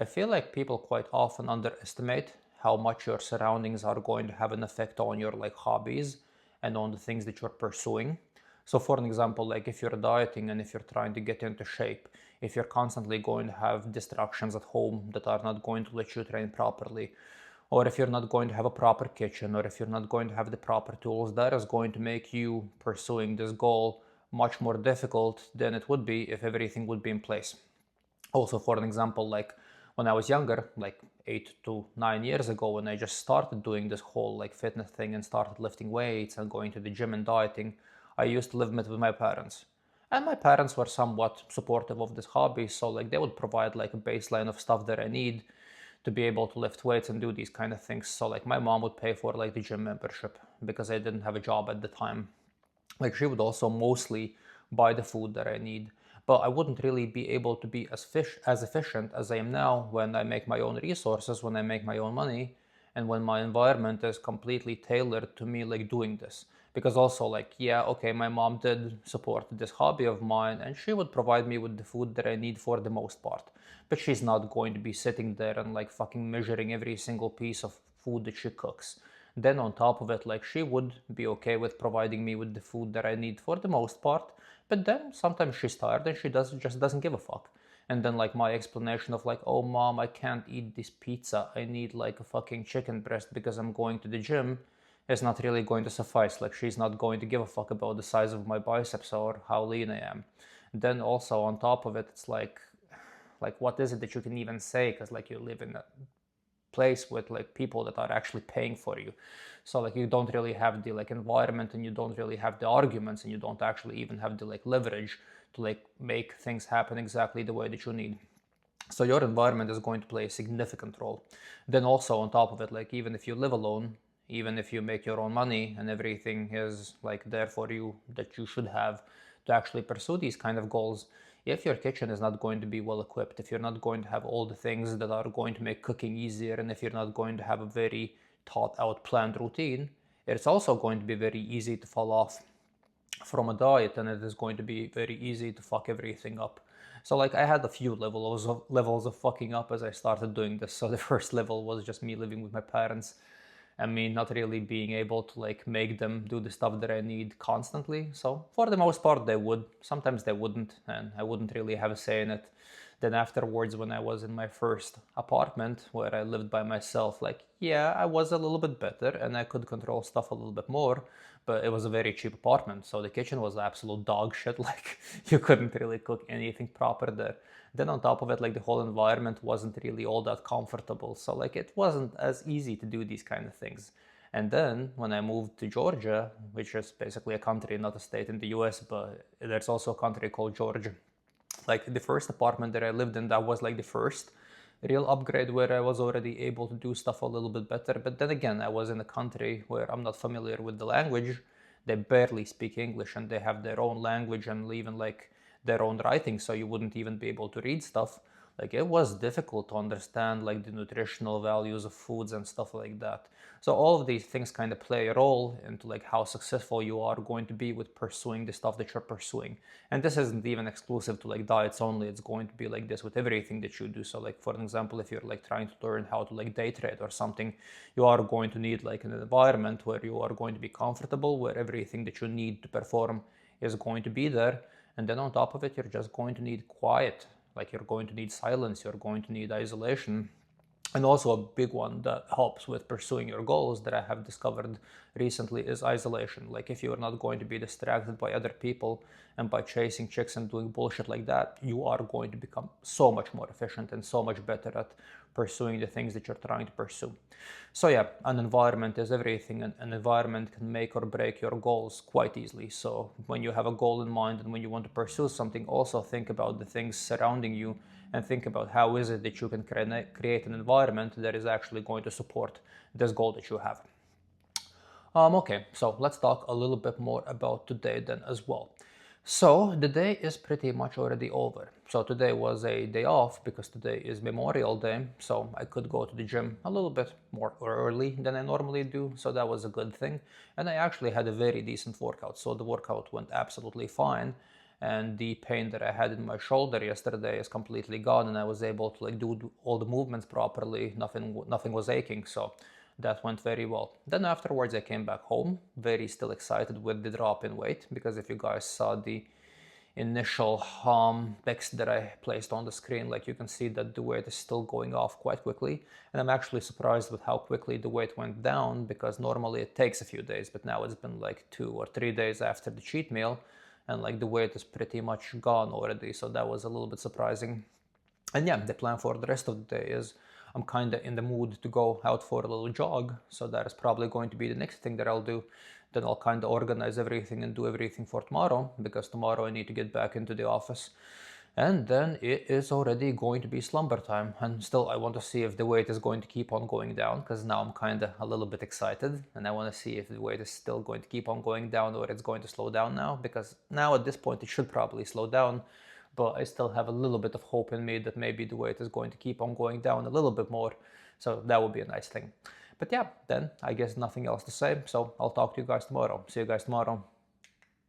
I feel like people quite often underestimate how much your surroundings are going to have an effect on your hobbies and on the things that you're pursuing. So for an example, like if you're dieting and if you're trying to get into shape, if you're constantly going to have distractions at home that are not going to let you train properly, or if you're not going to have a proper kitchen, or if you're not going to have the proper tools, that is going to make you pursuing this goal much more difficult than it would be if everything would be in place. Also, for an example, like when I was younger, like 8 to 9 years ago, when I just started doing this whole fitness thing and started lifting weights and going to the gym and dieting, I used to live with my parents. And my parents were somewhat supportive of this hobby, so they would provide a baseline of stuff that I need to be able to lift weights and do these kind of things. So my mom would pay for the gym membership because I didn't have a job at the time. She would also mostly buy the food that I need, but I wouldn't really be able to be as efficient as I am now when I make my own resources, when I make my own money, and when my environment is completely tailored to me doing this. Because also yeah, okay, my mom did support this hobby of mine and she would provide me with the food that I need for the most part, but she's not going to be sitting there and fucking measuring every single piece of food that she cooks. Then on top of it, she would be okay with providing me with the food that I need for the most part, but then sometimes she's tired and she just doesn't give a fuck. And then my explanation of oh mom, I can't eat this pizza, I need a fucking chicken breast because I'm going to the gym, is not really going to suffice. She's not going to give a fuck about the size of my biceps or how lean I am. Then also on top of it, it's what is it that you can even say, because you live in a place with people that are actually paying for you. So you don't really have the environment, and you don't really have the arguments, and you don't actually even have the leverage to make things happen exactly the way that you need. So your environment is going to play a significant role. Then also on top of it, even if you live alone, even if you make your own money and everything is there for you that you should have to actually pursue these kind of goals, if your kitchen is not going to be well equipped, if you're not going to have all the things that are going to make cooking easier, and if you're not going to have a very thought out planned routine, it's also going to be very easy to fall off from a diet, and it is going to be very easy to fuck everything up. So I had a few levels of fucking up as I started doing this. So the first level was just me living with my parents and me not really being able to make them do the stuff that I need constantly. So for the most part they would, sometimes they wouldn't, and I wouldn't really have a say in it. Then afterwards, when I was in my first apartment where I lived by myself, yeah, I was a little bit better and I could control stuff a little bit more, but it was a very cheap apartment, so the kitchen was absolute dog shit. You couldn't really cook anything proper there. Then on top of it, the whole environment wasn't really all that comfortable, so it wasn't as easy to do these kind of things. And then when I moved to Georgia, which is basically a country, not a state in the US, but there's also a country called Georgia. The first apartment that I lived in, that was the first real upgrade where I was already able to do stuff a little bit better. But then again, I was in a country where I'm not familiar with the language. They barely speak English and they have their own language and even their own writing, so you wouldn't even be able to read stuff. It was difficult to understand the nutritional values of foods and stuff like that. So all of these things kind of play a role into how successful you are going to be with pursuing the stuff that you're pursuing. And this isn't even exclusive to diets only. It's going to be like this with everything that you do. So for an example, if you're trying to learn how to day trade or something, you are going to need an environment where you are going to be comfortable, where everything that you need to perform is going to be there. And then on top of it, you're just going to need quiet. You're going to need silence, you're going to need isolation. And also a big one that helps with pursuing your goals that I have discovered recently is isolation. If you're not going to be distracted by other people and by chasing chicks and doing bullshit like that, you are going to become so much more efficient and so much better at pursuing the things that you're trying to pursue. So yeah, an environment is everything, and an environment can make or break your goals quite easily. So when you have a goal in mind and when you want to pursue something, also think about the things surrounding you and think about how is it that you can create an environment that is actually going to support this goal that you have. Okay, so let's talk a little bit more about today then as well. So the day is pretty much already over. So today was a day off because today is Memorial Day, so I could go to the gym a little bit more early than I normally do, so that was a good thing. And I actually had a very decent workout, so the workout went absolutely fine. and the pain that I had in my shoulder yesterday is completely gone, and I was able to like do all the movements properly. Nothing was aching, so that went very well. Then afterwards I came back home, very still excited with the drop in weight, because if you guys saw the initial text that I placed on the screen, like you can see that the weight is still going off quite quickly, and I'm actually surprised with how quickly the weight went down, because normally it takes a few days, but now it's been like 2 or 3 days after the cheat meal, and like the weight is pretty much gone already, so that was a little bit surprising. And yeah, the plan for the rest of the day is I'm kind of in the mood to go out for a little jog, so that is probably going to be the next thing that I'll do. Then I'll kind of organize everything and do everything for tomorrow, because tomorrow I need to get back into the office. And then it is already going to be slumber time, and still I want to see if the weight is going to keep on going down, because now I'm kind of a little bit excited, and I want to see if the weight is still going to keep on going down or it's going to slow down now, because now at this point it should probably slow down, but I still have a little bit of hope in me that maybe the weight is going to keep on going down a little bit more, so that would be a nice thing. But yeah, then I guess nothing else to say, so I'll talk to you guys tomorrow. See you guys tomorrow.